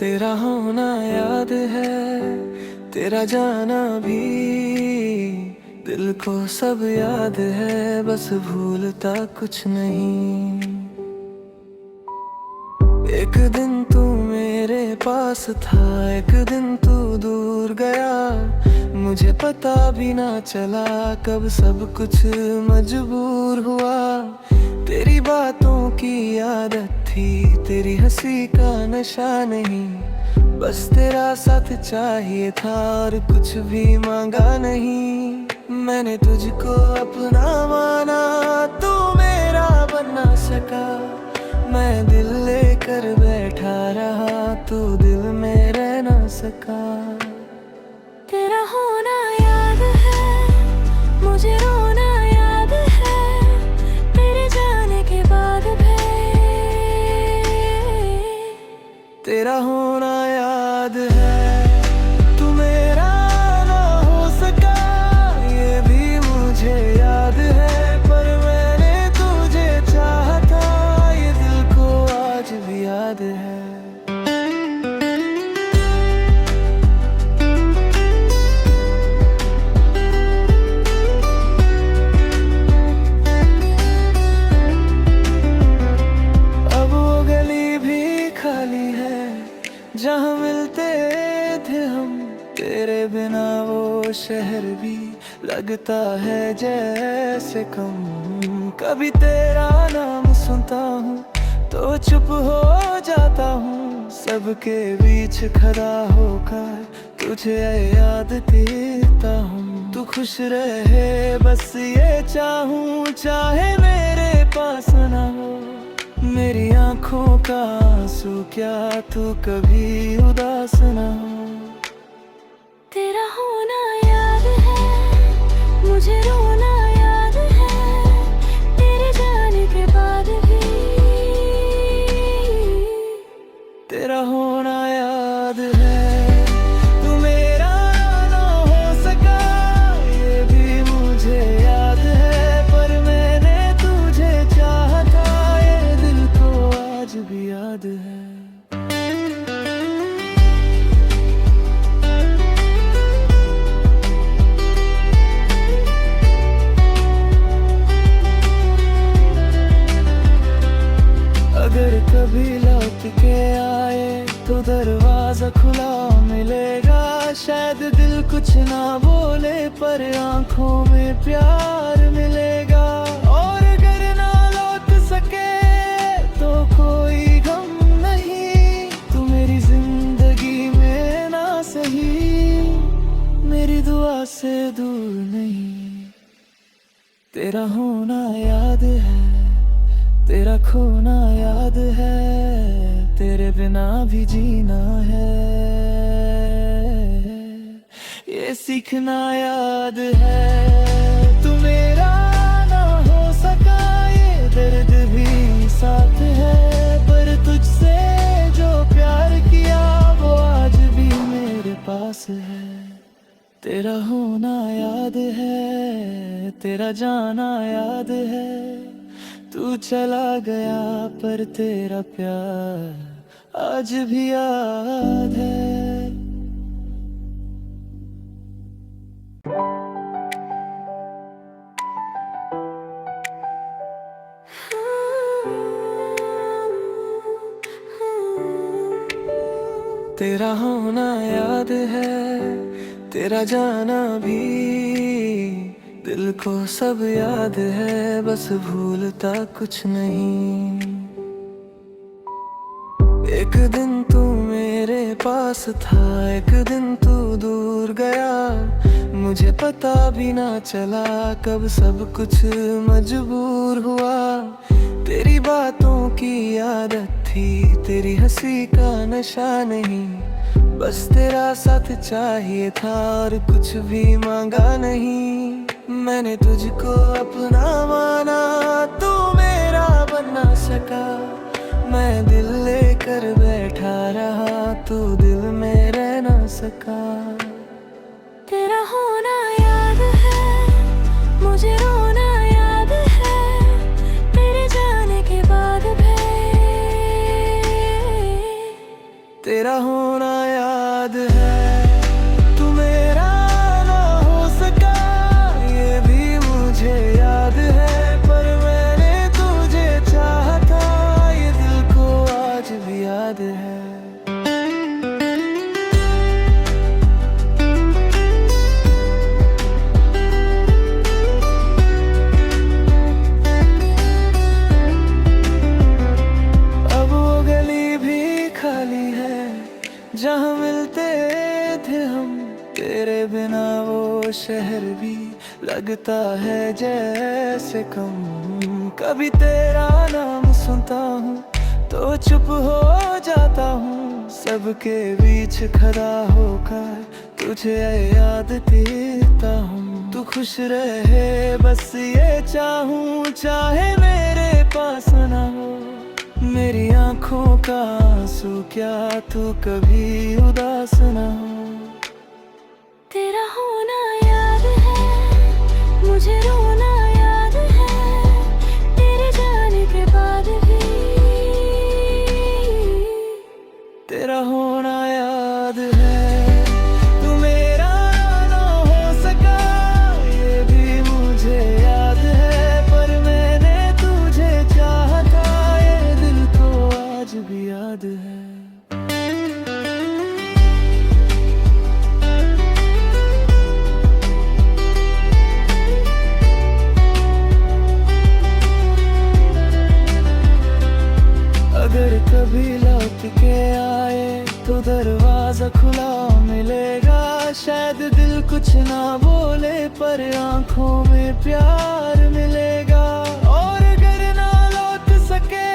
तेरा होना याद है, तेरा जाना भी। दिल को सब याद है, बस भूलता कुछ नहीं। एक दिन तू मेरे पास था, एक दिन तू दूर गया। मुझे पता भी ना चला कब सब कुछ मजबूर हुआ। तेरी बातों की आदत थी, तेरी हंसी का नशा नहीं। बस तेरा साथ चाहिए था और कुछ भी मांगा नहीं। मैंने तुझको अपना माना, तू मेरा बन ना सका। मैं दिल लेकर बैठा रहा, तू दिल में रह ना सका। तेरा होना याद है, मुझे रोना याद है, तेरे जाने के बाद भी। तेरा होना याद है, तू मेरा ना हो सका। ये भी मुझे याद है, पर मैंने तुझे चाहा था। ये दिल को आज भी याद है। जहाँ मिलते थे हम, तेरे बिना वो शहर भी लगता है जैसे कम। कभी तेरा नाम सुनता हूँ तो चुप हो जाता हूँ। सबके बीच खड़ा होकर तुझे याद देता हूँ। तू खुश रहे बस ये चाहूँ, चाहे मेरे पास ना हो मेरी आँखों का आंसू, क्या तू कभी उदास ना हो। तेरा होना याद है, मुझे रोना याद है, तेरे जाने के बाद भी। तेरा होना याद है, तू मेरा ना हो सका। ये भी मुझे याद है, पर मैंने तुझे चाहा था। ये दिल को आज भी याद है। अगर कभी लौट के आए तो दरवाजा खुला मिलेगा। शायद दिल कुछ ना बोले, पर आंखों में प्यार मिलेगा। और अगर ना लौट सके तो कोई गम नहीं। तू मेरी जिंदगी में ना सही, मेरी दुआ से दूर नहीं। तेरा होना याद है, तेरा खोना याद है, तेरे बिना भी जीना है। ये सीखना याद है, तू मेरा ना हो सका। ये दर्द भी साथ है, पर तुझसे जो प्यार किया वो आज भी मेरे पास है। तेरा होना याद है, तेरा जाना याद है। तू चला गया पर तेरा प्यार आज भी याद है। तेरा होना याद है, तेरा जाना भी। दिल को सब याद है, बस भूलता कुछ नहीं। एक दिन तू मेरे पास था, एक दिन तू दूर गया। मुझे पता भी ना चला कब सब कुछ मजबूर हुआ। तेरी बातों की आदत थी, तेरी हंसी का नशा नहीं। बस तेरा साथ चाहिए था और कुछ भी मांगा नहीं। मैंने तुझको अपना माना, तू मेरा बन ना सका। मैं दिल लेकर बैठा रहा, तू दिल में रह ना सका। तेरा होना याद है, मुझे रोना याद है, तेरे जाने के बाद भी। तेरा हो वो शहर भी लगता है जैसे कम। कभी तेरा नाम सुनता हूँ तो चुप हो जाता हूँ, सबके बीच खड़ा होकर तुझे याद देता हूँ। तू खुश रहे बस ये चाहूँ, चाहे मेरे पास ना हो मेरी आँखों का आंसू, क्या तू कभी उदास ना हो। तेरा होना याद है, मुझे रोना याद है, तेरे जाने के बाद भी। तेरा होना याद है, तू मेरा ना हो सका ये भी मुझे याद है, पर मैंने तुझे चाहा था ये दिल को आज भी याद है। अगर कभी लौट के आए तो दरवाजा खुला मिलेगा, शायद दिल कुछ ना बोले पर आंखों में प्यार मिलेगा। और अगर ना लौट सके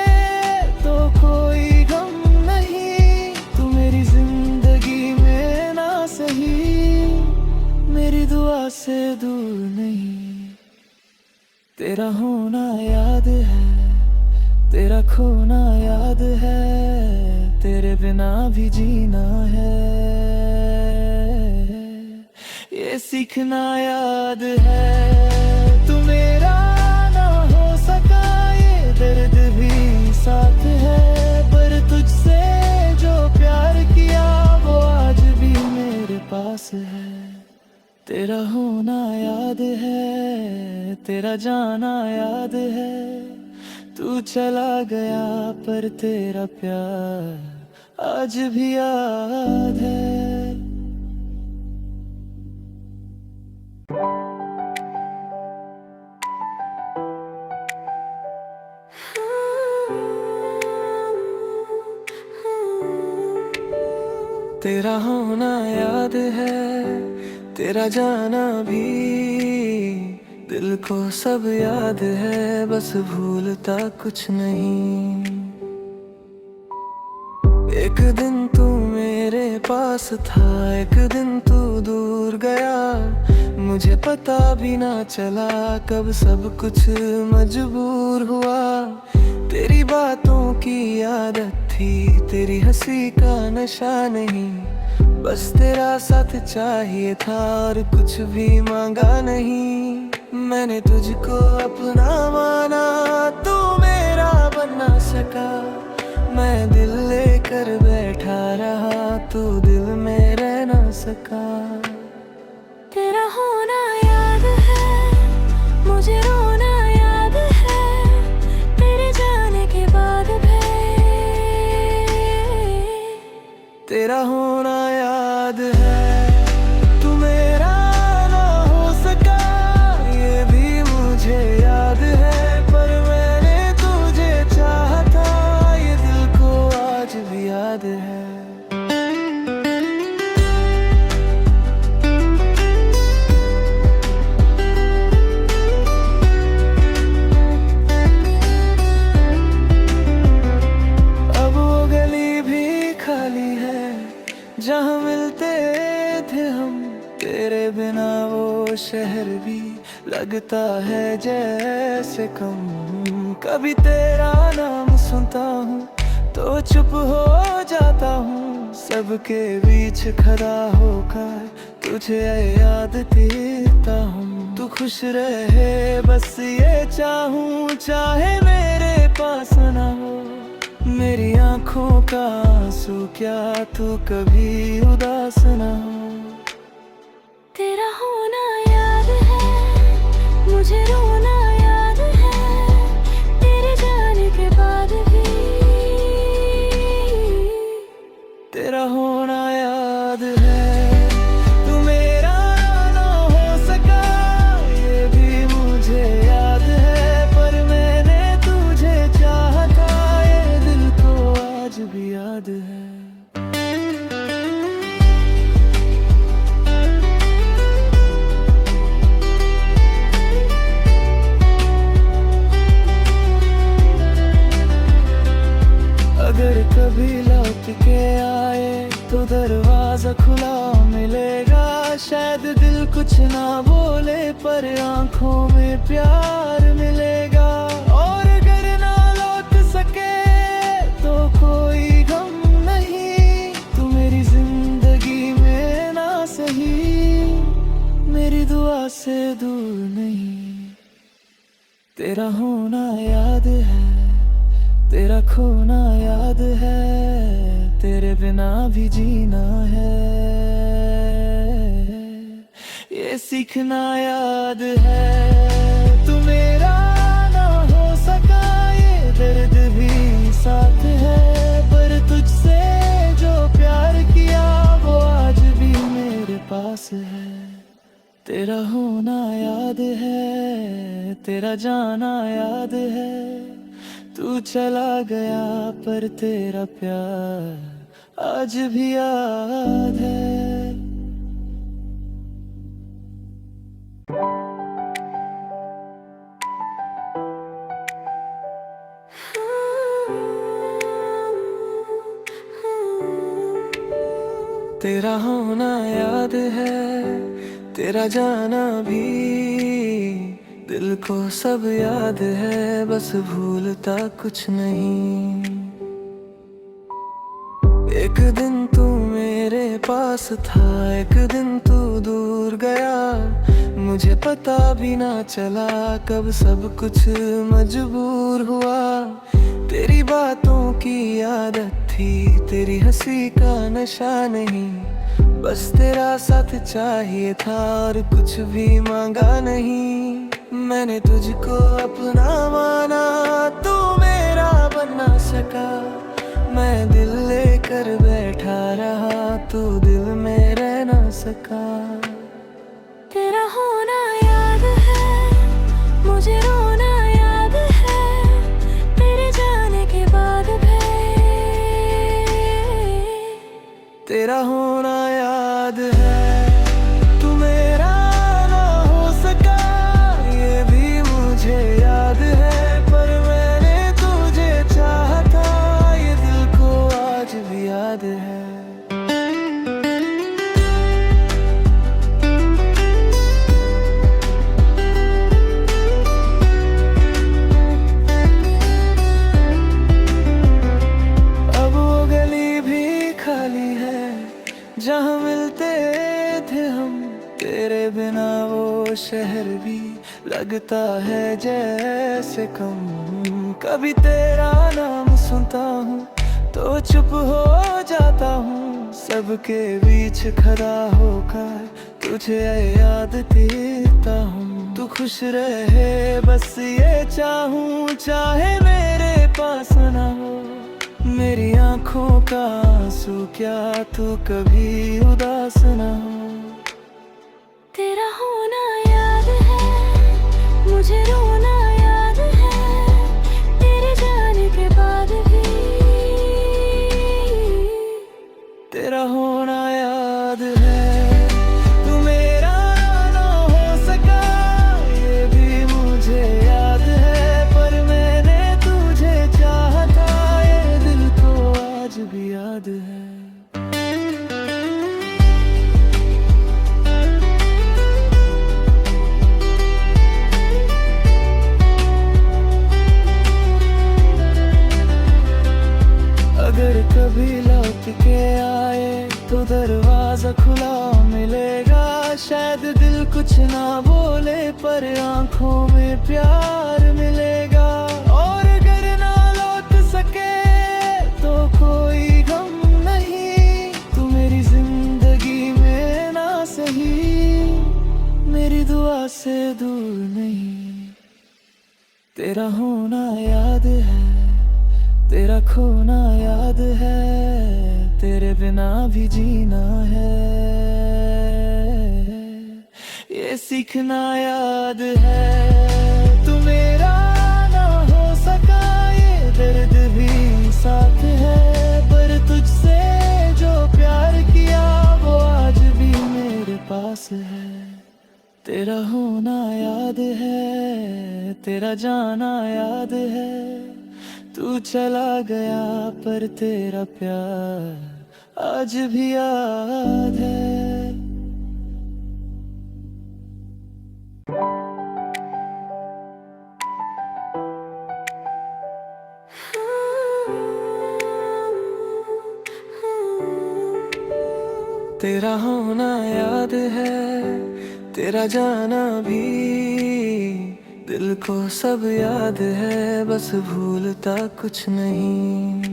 तो कोई गम नहीं, तू मेरी जिंदगी में ना सही मेरी दुआ से दूर नहीं। तेरा होना याद है, तेरा खोना याद है, तेरे बिना भी जीना है ये सीखना याद है। तू मेरा ना हो सका ये दर्द भी साथ है, पर तुझसे जो प्यार किया वो आज भी मेरे पास है। तेरा होना याद है, तेरा जाना याद है, तू चला गया पर तेरा प्यार आज भी याद है। तेरा होना याद है, तेरा जाना भी, दिल को सब याद है, बस भूलता कुछ नहीं। एक दिन तू मेरे पास था, एक दिन तू दूर गया, मुझे पता भी ना चला कब सब कुछ मजबूर हुआ। तेरी बातों की आदत थी, तेरी हंसी का नशा नहीं, बस तेरा साथ चाहिए था और कुछ भी मांगा नहीं। मैंने तुझको अपना माना, तू मेरा बन ना सका, मैं दिल लेकर बैठा रहा, तू दिल में रह ना सका। तेरा होना याद है, मुझे रोना याद है, तेरे जाने के बाद भी। तेरा होना याद है, तू मेरा ना हो सका ये भी मुझे याद है, पर मैंने तुझे चाहा था ये दिल को आज भी याद है। अब वो गली भी खाली है जहाँ मिलते थे हम, तेरे बिना वो शहर भी लगता है जैसे कम। कभी तेरा नाम सुनता हूँ तो चुप हो जाता हूँ, सबके बीच खड़ा होकर तुझे याद देता हूँ। तू खुश रहे बस ये चाहूँ, चाहे मेरे पास ना हो मेरी आँखों का आंसू, क्या तू कभी उदास ना हो। तेरा होना याद है, मुझे रोना याद है, तेरे जाने के बाद भी। तेरा होना याद है, तू मेरा ना हो सका ये भी मुझे याद है, पर मैंने तुझे चाहा था ये दिल को आज भी याद है। ना बोले पर आंखों में प्यार मिलेगा। और अगर ना लौट सके तो कोई गम नहीं, तू मेरी जिंदगी में ना सही, मेरी दुआ से दूर नहीं। तेरा होना याद है, तेरा खोना याद है, तेरे बिना भी जीना है, ये सीखना याद है। तू मेरा ना हो सका ये दर्द भी साथ है, पर तुझसे जो प्यार किया वो आज भी मेरे पास है। तेरा होना याद है, तेरा जाना याद है, तू चला गया पर तेरा प्यार आज भी याद है। तेरा होना याद है, तेरा जाना भी, दिल को सब याद है, बस भूलता कुछ नहीं। एक दिन तू मेरे पास था, एक दिन तू दूर गया, मुझे पता भी ना चला कब सब कुछ मजबूर हुआ। तेरी बातों की आदत थी, तेरी हंसी का नशा नहीं, बस तेरा साथ चाहिए था और कुछ भी मांगा नहीं। मैंने तुझको अपना माना, तू मेरा बन ना सका, मैं दिल लेकर बैठा रहा, तू दिल में रह ना सका। तेरा होना याद है, मुझे रोना याद है, तेरे जाने के बाद भी। तेरा होना याद है, तू मेरा ना हो सका ये भी मुझे याद है, पर मैंने तुझे चाहा था, ये दिल को आज भी याद है। जहाँ मिलते थे हम, तेरे बिना वो शहर भी लगता है जैसे कम। कभी तेरा नाम सुनता हूँ तो चुप हो जाता हूँ, सबके बीच खड़ा होकर तुझे याद देता हूँ। तू खुश रहे बस ये चाहूँ, चाहे मेरे पास ना हो मेरी आंखों का आंसू, क्या तू कभी उदास न हो। तेरा होना याद है, मुझे रोना याद है, तेरे जाने के बाद भी। तेरा होना याद है, तू मेरा ना हो सका ये भी मुझे याद है, पर मैंने तुझे चाहा था, ये दिल को आज भी याद है। अगर कभी लौट के आए तो दरवाजा खुला मिलेगा, शायद दिल कुछ ना बोले पर आंखों में प्यार मिलेगा। और अगर ना लौट सके तो कोई गम नहीं, तू मेरी जिंदगी में ना सही, मेरी दुआ से दूर नहीं। तेरा होना याद है, तेरा खोना याद है, तेरे बिना भी जीना है, ये सीखना याद है। तू मेरा ना हो सका ये दर्द भी साथ है, पर तुझसे जो प्यार किया वो आज भी मेरे पास है। तेरा होना याद है, तेरा जाना याद है, तू चला गया पर तेरा प्यार आज भी याद है। तेरा होना याद है, तेरा जाना भी, दिल को सब याद है, बस भूलता कुछ नहीं।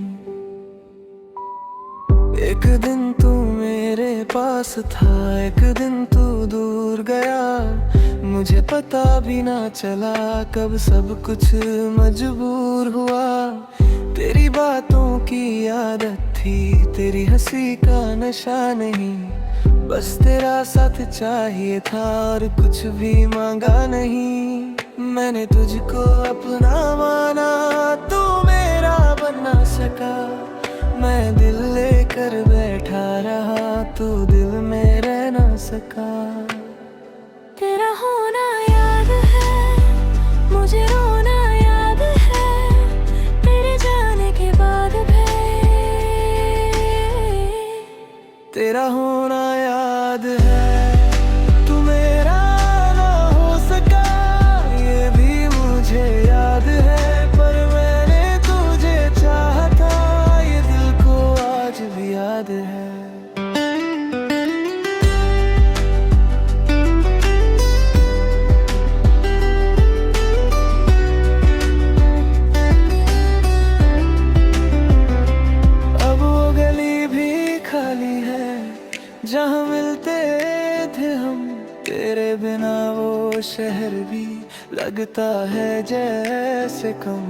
एक दिन तू मेरे पास था, एक दिन तू दूर गया, मुझे पता भी ना चला कब सब कुछ मजबूर हुआ। तेरी बातों की आदत थी, तेरी हंसी का नशा नहीं, बस तेरा साथ चाहिए था और कुछ भी मांगा नहीं। मैंने तुझको अपना माना, तू मेरा बन ना सका, मैं दिल लेकर बैठा रहा, तू दिल में रह ना सका। तेरा होना याद है, मुझे रोना याद है, तेरे जाने के बाद भी। तेरा होना याद है, तू मेरा ना हो सका, ये भी मुझे याद है, पर मैंने तुझे चाहा था, ये दिल को आज भी याद है। अब वो गली भी खाली है जहाँ मिलते थे हम, तेरे बिना वो शहर भी लगता है जैसे कम।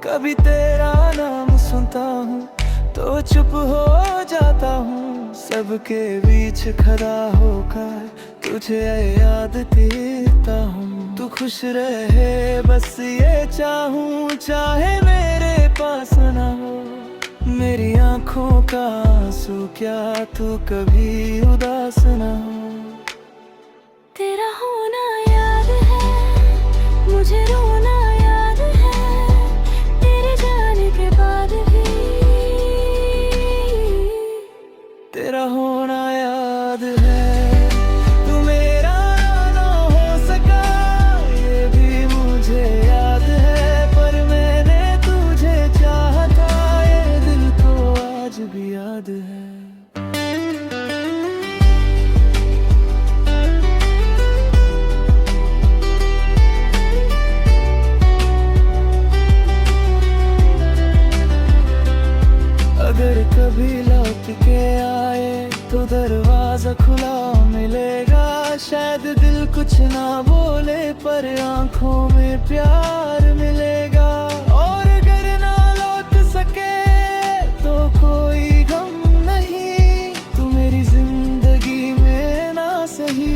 कभी तेरा नाम सुनता हूँ तो चुप हो जाता हूँ, सबके बीच खड़ा होकर तुझे याद देता हूँ। तू खुश रहे बस ये चाहूँ, चाहे मेरे पास ना हो मेरी आँखों का आंसू, क्या तू कभी उदास न हो। तेरा होना याद है, मुझे रोना याद है, तेरे जाने के बाद भी। तेरा होना याद है, तू मेरा ना हो सका, ये भी मुझे याद है, पर मैंने तुझे चाहा था, ये दिल को आज भी याद है। अगर कभी लौट के आए तो दरवाजा खुला मिलेगा, शायद दिल कुछ ना बोले पर आंखों में प्यार मिलेगा। और अगर ना लौट सके तो कोई गम नहीं, तू मेरी जिंदगी में ना सही,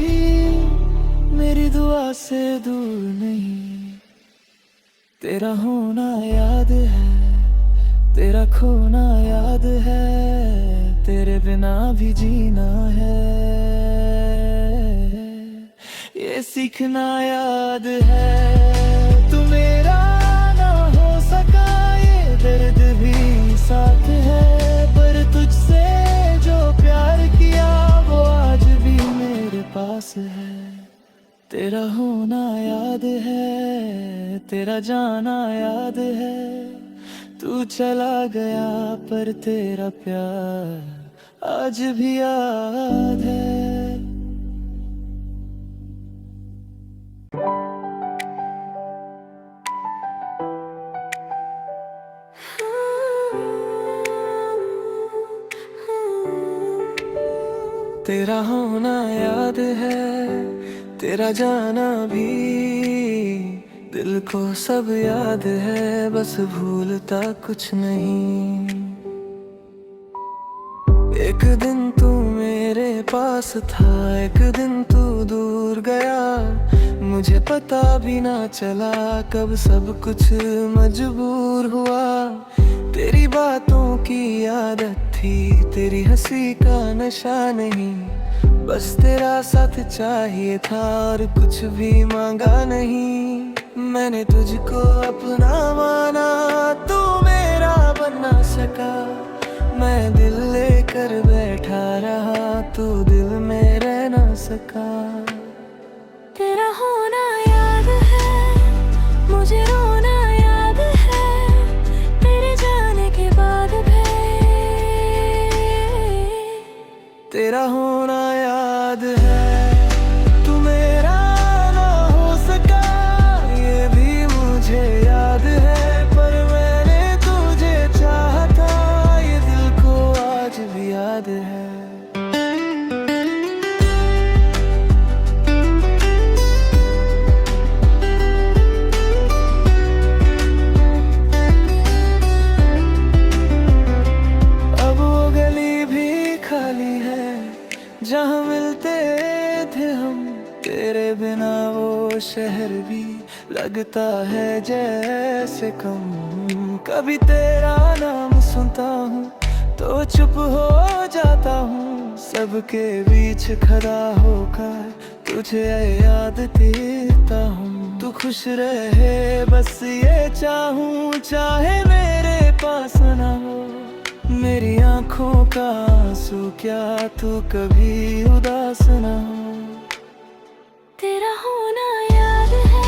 मेरी दुआ से दूर नहीं। तेरा होना याद है, तेरा खोना याद है, तेरे बिना भी जीना है, ये सीखना याद है। तू मेरा ना हो सका, ये दर्द भी साथ है, पर तुझसे जो प्यार किया वो आज भी मेरे पास है। तेरा होना याद है, तेरा जाना याद है, तू चला गया पर तेरा प्यार आज भी याद है। तेरा होना याद है, तेरा जाना भी, दिल को सब याद है, बस भूलता कुछ नहीं। एक दिन तू मेरे पास था, एक दिन तू दूर गया, मुझे पता भी ना चला कब सब कुछ मजबूर हुआ। तेरी बातों की आदत थी, तेरी हंसी का नशा नहीं, बस तेरा साथ चाहिए था और कुछ भी मांगा नहीं। मैंने तुझको अपना माना, तू मेरा बन ना सका, मैं दिल लेकर बैठा रहा, तू दिल में रह ना सका। तेरा होना याद है, मुझे रोना याद है, तेरे जाने के बाद भी। तेरा बिना वो शहर भी लगता है जैसे कम। कभी तेरा नाम सुनता हूँ तो चुप हो जाता हूँ, सबके बीच खड़ा होकर तुझे याद देता हूँ। तू खुश रहे बस ये चाहूँ, चाहे मेरे पास ना हो मेरी आंखों का आंसू, क्या तू कभी उदास ना हो। तेरा होना याद है,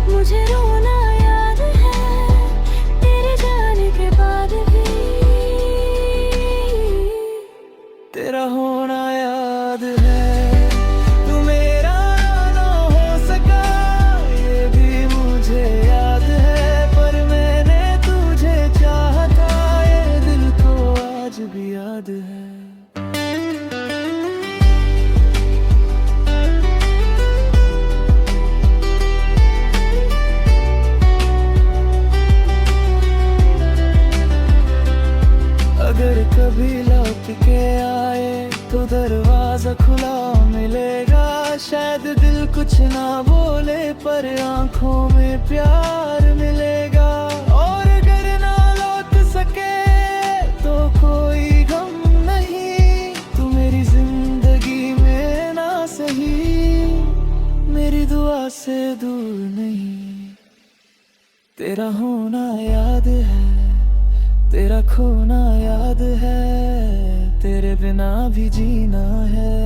मुझे रोना याद है, तेरे जाने के बाद भी। तेरा होना याद है, तू मेरा ना हो सका ये भी मुझे याद है, पर मैंने तुझे चाहा था ये दिल को आज भी याद है। अगर कभी लौट के आए तो दरवाजा खुला मिलेगा, शायद दिल कुछ ना बोले पर आंखों में प्यार मिलेगा। और अगर ना लौट सके तो कोई गम नहीं, तू मेरी जिंदगी में ना सही मेरी दुआ से दूर नहीं। तेरा होना याद है, तेरा खोना याद है, तेरे बिना भी जीना है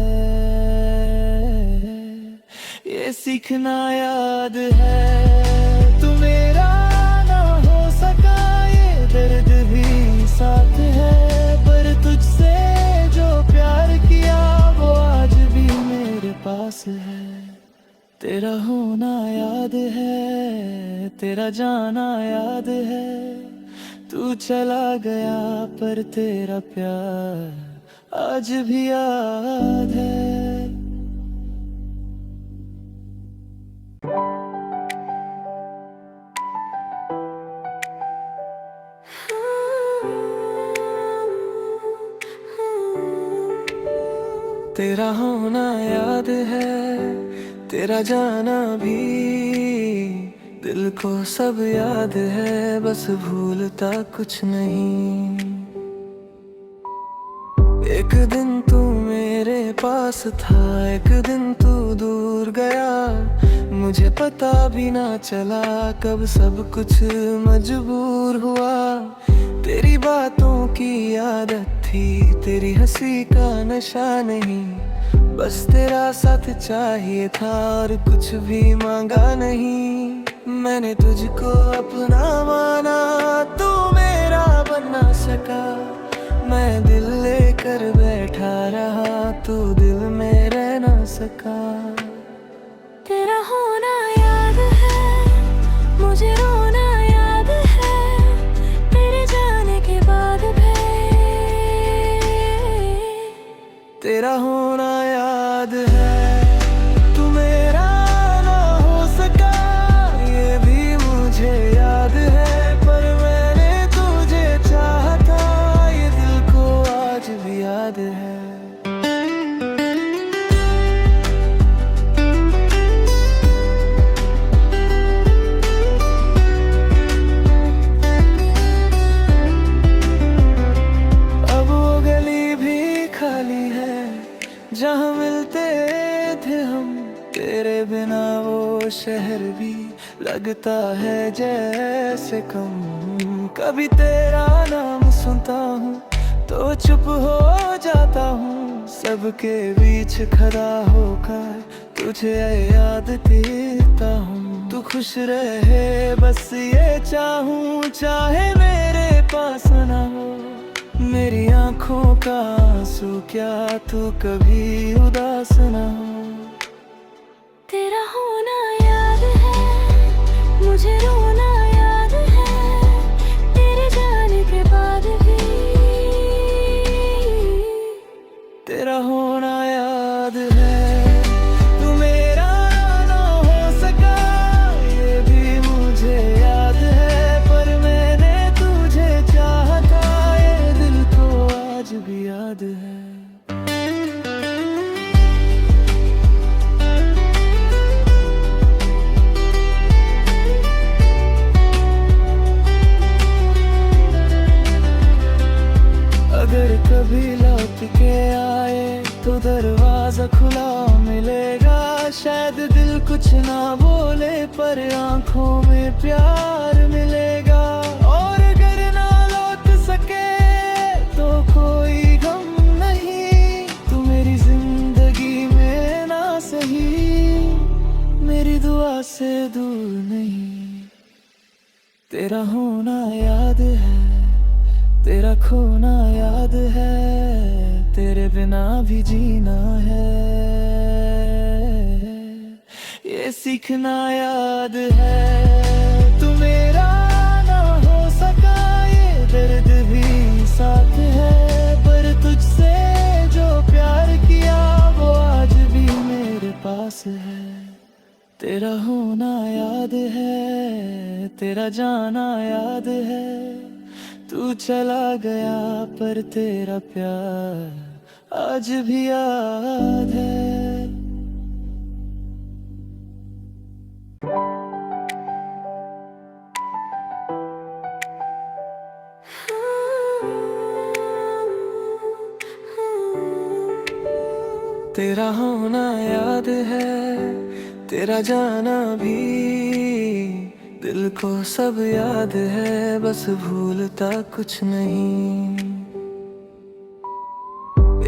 ये सीखना याद है। तू मेरा ना हो सका ये दर्द भी साथ है, पर तुझसे जो प्यार किया वो आज भी मेरे पास है। तेरा होना याद है, तेरा जाना याद है, तू चला गया पर तेरा प्यार आज भी याद है। तेरा होना याद है, तेरा जाना भी, दिल को सब याद है, बस भूलता कुछ नहीं। एक दिन तू मेरे पास था, एक दिन तू दूर गया, मुझे पता भी ना चला कब सब कुछ मजबूर हुआ। तेरी बातों की आदत थी, तेरी हंसी का नशा नहीं, बस तेरा साथ चाहिए था और कुछ भी मांगा नहीं। मैंने तुझको अपना माना, तू मेरा बन ना सका, मैं दिल लेकर बैठा रहा, तू दिल में रह ना सका। तेरा होना याद है, मुझे रोना याद है, तेरे जाने के बाद भी। तेरा होना याद है, तू मेरा ना हो सका ये भी मुझे याद है, पर मैंने तुझे चाहा था ये दिल को आज भी याद है। अब वो गली भी खाली है जहाँ मिलते थे हम, तेरे बिना वो शहर भी लगता है जैसे कम। कभी तेरा नाम सुनता हूँ तो चुप हो जाता हूँ, सबके बीच खड़ा होकर तुझे याद देता हूँ। तू खुश रहे बस ये चाहूँ, चाहे मेरे पास ना हो मेरी आंखों का आंसू, क्या तू कभी उदास ना हो। तेरा होना याद है, मुझे रोना याद है, तेरे जाने के बाद भी। तेरा होना याद है, तू मेरा ना हो सका ये भी मुझे याद है, पर मैंने तुझे चाहा था ये दिल को आज भी याद है। कुछ ना बोले पर आंखों में प्यार मिलेगा। और अगर ना लौट सके तो कोई गम नहीं, तू मेरी जिंदगी में ना सही, मेरी दुआ से दूर नहीं। तेरा होना याद है, तेरा खोना याद है, तेरे बिना भी जीना है, ये सीखना याद है। तू मेरा ना हो सका ये दर्द भी साथ है, पर तुझसे जो प्यार किया वो आज भी मेरे पास है। तेरा होना याद है, तेरा जाना याद है, तू चला गया पर तेरा प्यार आज भी याद है। तेरा होना याद है, तेरा जाना भी, दिल को सब याद है, बस भूलता कुछ नहीं।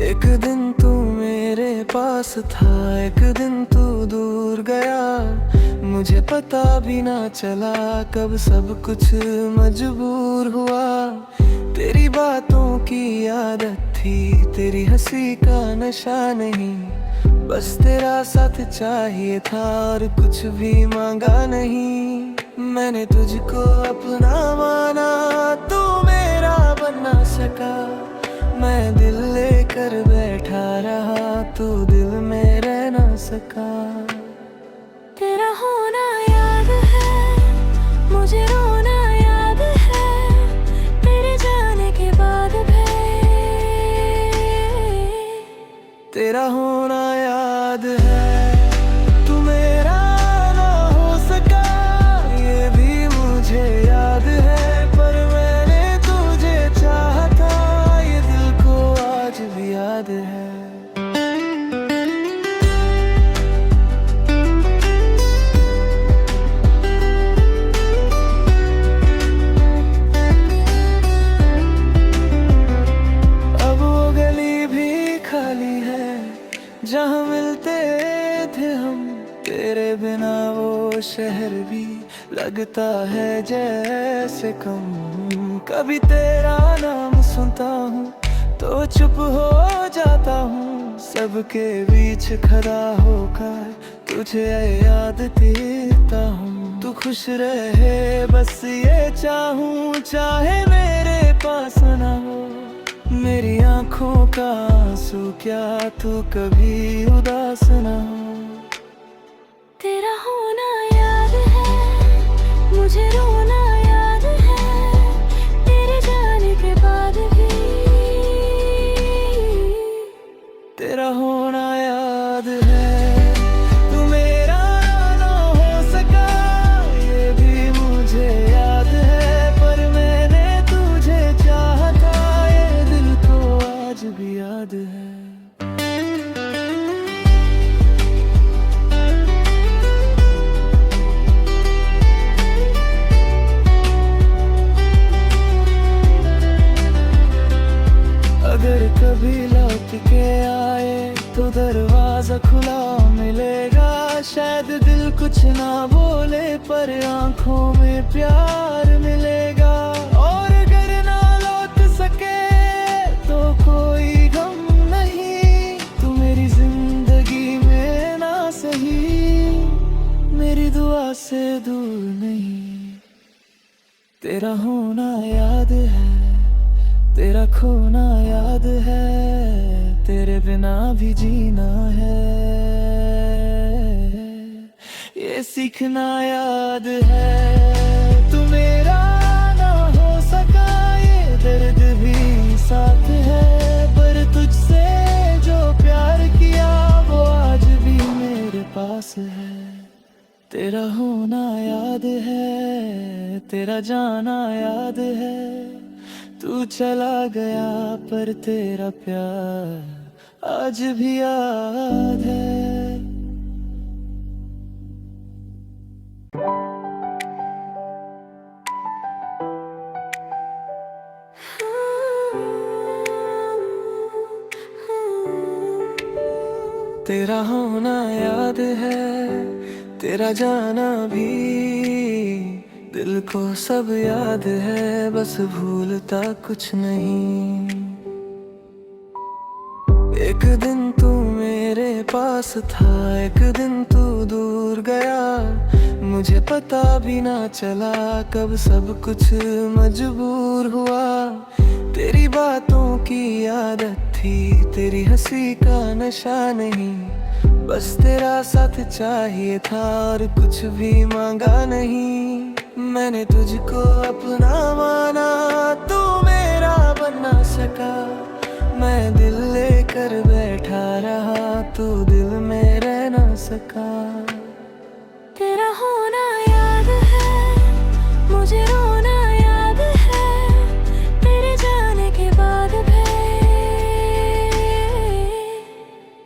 एक दिन तू मेरे पास था, एक दिन तू दूर गया, मुझे पता भी ना चला कब सब कुछ मजबूर हुआ। तेरी बातों की आदत थी, तेरी हंसी का नशा नहीं, बस तेरा साथ चाहिए था और कुछ भी मांगा नहीं। मैंने तुझको अपना माना, तू मेरा बन ना सका, मैं दिल लेकर बैठा रहा, तू दिल में रह ना सका। तेरा होना याद है, मुझे रोना याद है, तेरे जाने के बाद भी। तेरा होना याद है, तू मेरा ना हो सका ये भी मुझे याद है, पर मैंने तुझे चाहा था, ये दिल को आज भी याद है। जहाँ मिलते थे हम, तेरे बिना वो शहर भी लगता है जैसे कम। कभी तेरा नाम सुनता हूँ तो चुप हो जाता हूँ, सबके बीच खड़ा होकर तुझे याद देता हूँ। तू खुश रहे बस ये चाहूँ, चाहे मेरे पास ना हो मेरी आँखों का आंसू, क्या तू कभी उदास ना हो। तेरा होना याद है, मुझे रोना याद है, तेरे जाने के बाद भी। तेरा होना याद है, तू मेरा ना हो सका ये भी मुझे याद है, पर मैंने तुझे चाहा था, ये दिल को आज भी याद है। अगर कभी लौट के आए तो दरवाजा खुला मिलेगा, शायद दिल कुछ ना बोले पर आंखों में प्यार मिलेगा। और अगर ना लौट सके तो कोई गम नहीं, तू मेरी जिंदगी में ना सही, मेरी दुआ से दूर नहीं। तेरा होना याद है, तेरा खोना याद है, तेरे बिना भी जीना है, ये सीखना याद है। तू मेरा ना हो सका ये दर्द भी साथ है, पर तुझसे जो प्यार किया वो आज भी मेरे पास है। तेरा होना याद है, तेरा जाना याद है, तू चला गया पर तेरा प्यार आज भी याद है। तेरा होना याद है, तेरा जाना भी, दिल को सब याद है, बस भूलता कुछ नहीं। एक दिन तू मेरे पास था, एक दिन तू दूर गया, मुझे पता भी ना चला कब सब कुछ मजबूर हुआ। तेरी बातों की आदत थी, तेरी हंसी का नशा नहीं, बस तेरा साथ चाहिए था और कुछ भी मांगा नहीं। मैंने तुझको अपना माना, तू मेरा बन ना सका, मैं दिल लेकर बैठा रहा, तू दिल में रह ना सका। तेरा होना याद है, मुझे रोना याद है, तेरे जाने के बाद भी।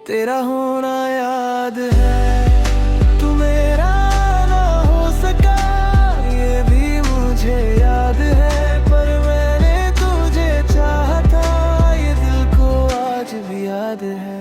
तेरा होना याद है, तू मेरा ना हो सका, ये भी मुझे याद है, पर मैंने तुझे चाहा था, ये दिल को आज भी याद है।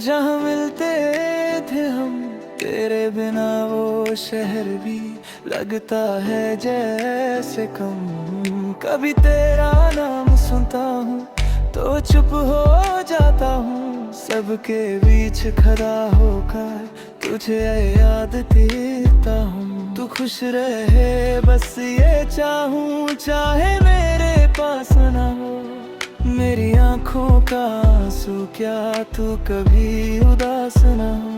जहाँ मिलते थे हम, तेरे बिना वो शहर भी लगता है जैसे कम। कभी तेरा नाम सुनता हूँ तो चुप हो जाता हूँ, सबके बीच खड़ा होकर तुझे याद देता हूँ। तू खुश रहे बस ये चाहूँ, चाहे मेरे पास ना हो मेरी आँखों का आंसू, क्या तू कभी उदास ना हो।